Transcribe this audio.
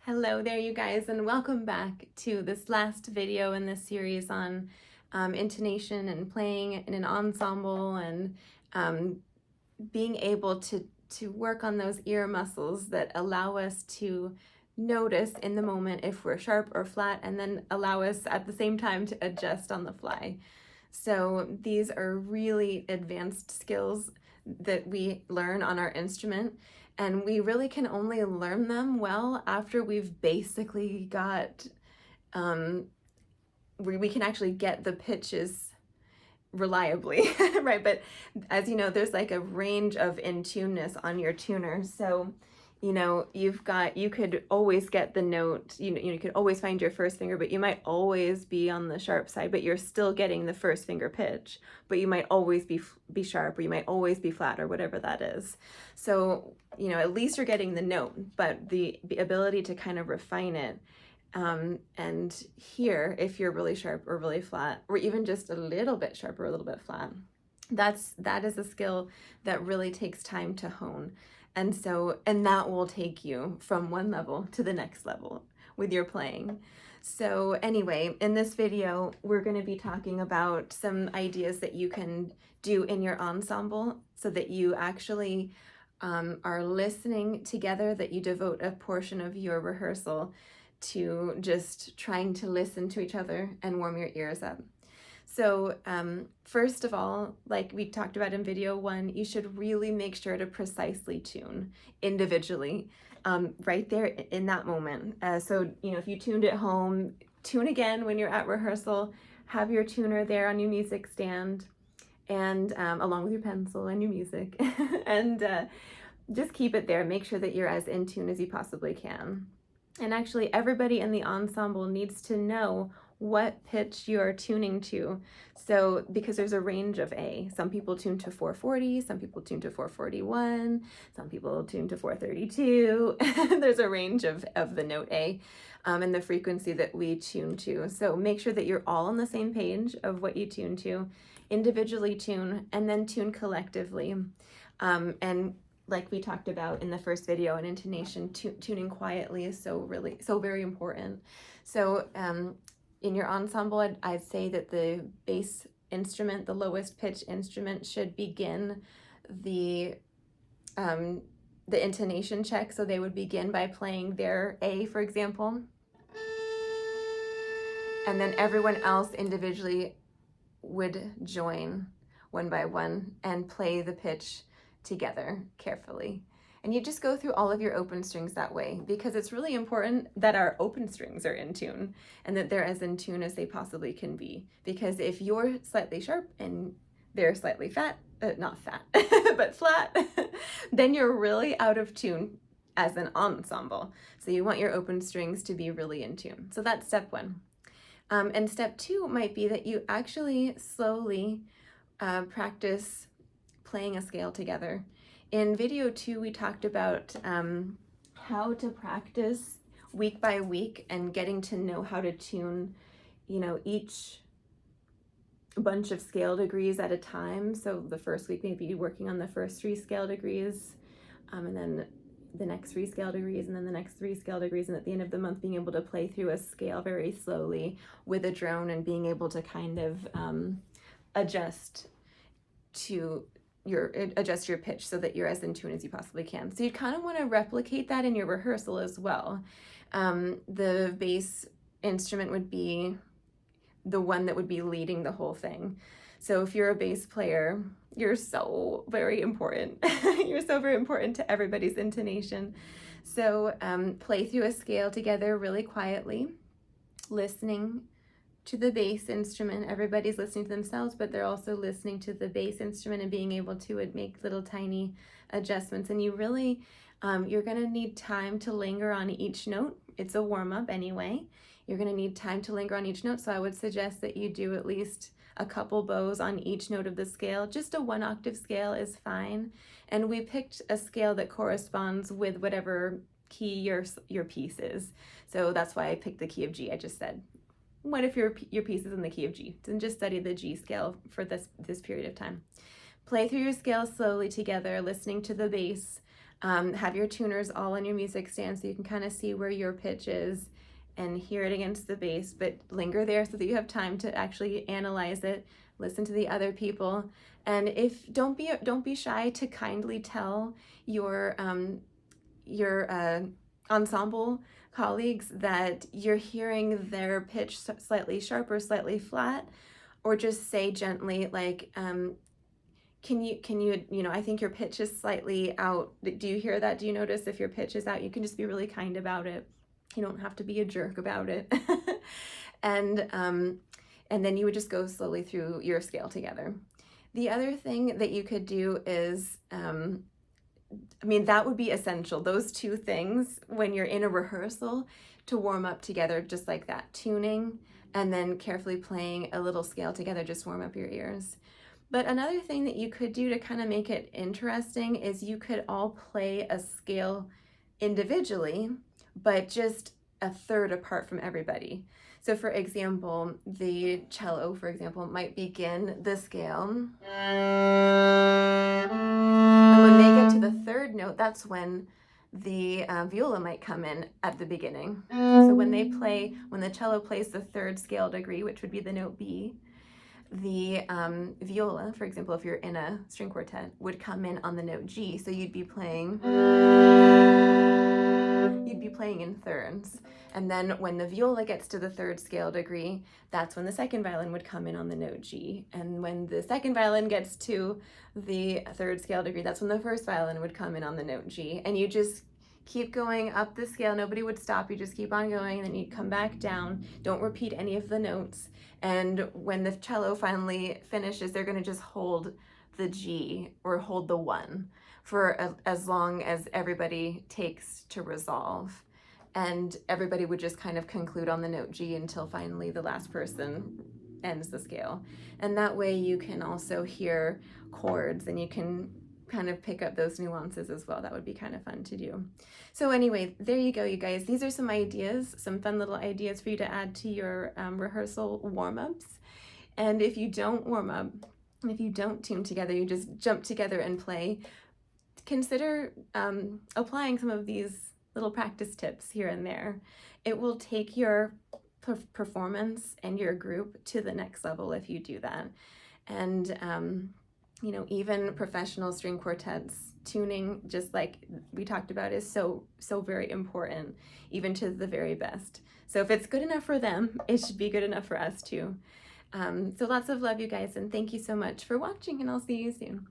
Hello there, you guys, and welcome back to this last video in this series on intonation and playing in an ensemble and being able to work on those ear muscles that allow us to notice in the moment if we're sharp or flat, and then allow us at the same time to adjust on the fly. So these are really advanced skills that we learn on our instrument, and we really can only learn them well after we've basically got, we can actually get the pitches reliably, right? But as you know, there's like a range of in-tuneness on your tuner. So, you know, you could always get the note, you could always find your first finger, but you might always be on the sharp side, but you're still getting the first finger pitch, but you might always be sharp, or you might always be flat, or whatever that is. So, you know, at least you're getting the note, but the ability to kind of refine it, and hear if you're really sharp or really flat, or even just a little bit sharp or a little bit flat. That is a skill that really takes time to hone. And that will take you from one level to the next level with your playing. So anyway, in this video, we're going to be talking about some ideas that you can do in your ensemble so that you actually are listening together, that you devote a portion of your rehearsal to just trying to listen to each other and warm your ears up. So first of all, like we talked about in video 1, you should really make sure to precisely tune individually, right there in that moment. So, you know, if you tuned at home, tune again when you're at rehearsal, have your tuner there on your music stand, and along with your pencil and your music, and just keep it there. Make sure that you're as in tune as you possibly can. And actually, everybody in the ensemble needs to know what pitch you're tuning to. So, because there's a range of A. Some people tune to 440, some people tune to 441, some people tune to 432. There's a range of the note A and the frequency that we tune to. So make sure that you're all on the same page of what you tune to, individually tune, and then tune collectively. And like we talked about in the first video, in intonation, tuning quietly is so very important. So in your ensemble, I'd say that the bass instrument, the lowest pitch instrument, should begin the intonation check. So they would begin by playing their A, for example, and then everyone else individually would join one by one and play the pitch together carefully. And you just go through all of your open strings that way, because it's really important that our open strings are in tune and that they're as in tune as they possibly can be. Because if you're slightly sharp and they're slightly fat, not fat, but flat, then you're really out of tune as an ensemble. So you want your open strings to be really in tune. So that's step 1. And step 2 might be that you actually slowly practice playing a scale together. In video 2, we talked about how to practice week by week and getting to know how to tune, you know, each bunch of scale degrees at a time. So the first week maybe working on the first 3 scale degrees, and then the next 3 scale degrees, and then the next 3 scale degrees, and at the end of the month being able to play through a scale very slowly with a drone and being able to kind of adjust your pitch so that you're as in tune as you possibly can. So you kind of want to replicate that in your rehearsal as well. The bass instrument would be the one that would be leading the whole thing. So if you're a bass player, you're so very important. You're so very important to everybody's intonation. So play through a scale together really quietly, listening to the bass instrument. Everybody's listening to themselves, but they're also listening to the bass instrument and being able to make little tiny adjustments. And you really, you're going to need time to linger on each note. It's a warm-up anyway. You're going to need time to linger on each note. So I would suggest that you do at least a couple bows on each note of the scale. Just a 1-octave scale is fine. And we picked a scale that corresponds with whatever key your piece is. So that's why I picked the key of G. I just said, what if your piece is in the key of G? Then just study the G scale for this period of time. Play through your scales slowly together, listening to the bass, Have your tuners all on your music stand so you can kind of see where your pitch is and hear it against the bass, but linger there so that you have time to actually analyze it, listen to the other people. And if don't be shy to kindly tell your ensemble colleagues that you're hearing their pitch slightly sharp or slightly flat, or just say gently, like, can you, I think your pitch is slightly out. Do you hear that? Do you notice if your pitch is out? You can just be really kind about it. You don't have to be a jerk about it. And then you would just go slowly through your scale together. The other thing that you could do is, that would be essential, those two things, when you're in a rehearsal, to warm up together, just like that, tuning and then carefully playing a little scale together, just warm up your ears. But another thing that you could do to kind of make it interesting is you could all play a scale individually, but just a third apart from everybody. So for example, the cello, for example, might begin the scale. And when they get to the third note, that's when the viola might come in at the beginning. So when the cello plays the third scale degree, which would be the note B, the viola, for example, if you're in a string quartet, would come in on the note G. So you'd be playing in thirds. And then when the viola gets to the third scale degree, that's when the second violin would come in on the note G. And when the second violin gets to the third scale degree, that's when the first violin would come in on the note G. And you just keep going up the scale. Nobody would stop. You just keep on going, and then you come back down. Don't repeat any of the notes. And when the cello finally finishes, they're going to just hold the G or hold the 1 for as long as everybody takes to resolve. And everybody would just kind of conclude on the note G until finally the last person ends the scale. And that way you can also hear chords, and you can kind of pick up those nuances as well. That would be kind of fun to do. So anyway, there you go, you guys. These are some ideas, some fun little ideas for you to add to your rehearsal warm-ups. And if you don't warm up, if you don't tune together, you just jump together and play, consider applying some of these little practice tips here and there. It will take your performance and your group to the next level if you do that. And even professional string quartets, tuning, just like we talked about, is so very important, even to the very best. So if it's good enough for them, it should be good enough for us too. So lots of love, you guys, and thank you so much for watching, and I'll see you soon.